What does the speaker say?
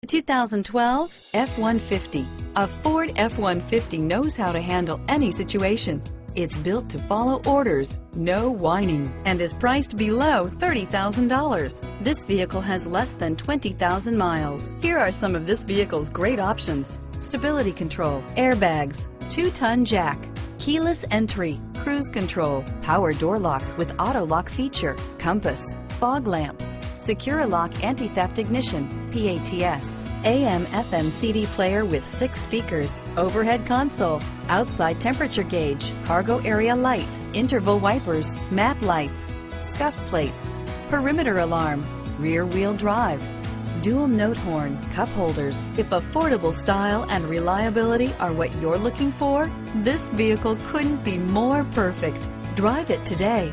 The 2012 F-150. A Ford F-150 knows how to handle any situation. It's built to follow orders, no whining, and is priced below $30,000. This vehicle has less than 20,000 miles. Here are some of this vehicle's great options: stability control, airbags, 2-ton jack, keyless entry, cruise control, power door locks with auto lock feature, compass, fog lamps, Secure-Lock anti-theft ignition, PATS, AM/FM CD player with 6 speakers, overhead console, outside temperature gauge, cargo area light, interval wipers, map lights, scuff plates, perimeter alarm, rear wheel drive, dual note horn, cup holders. If affordable style and reliability are what you're looking for, this vehicle couldn't be more perfect. Drive it today.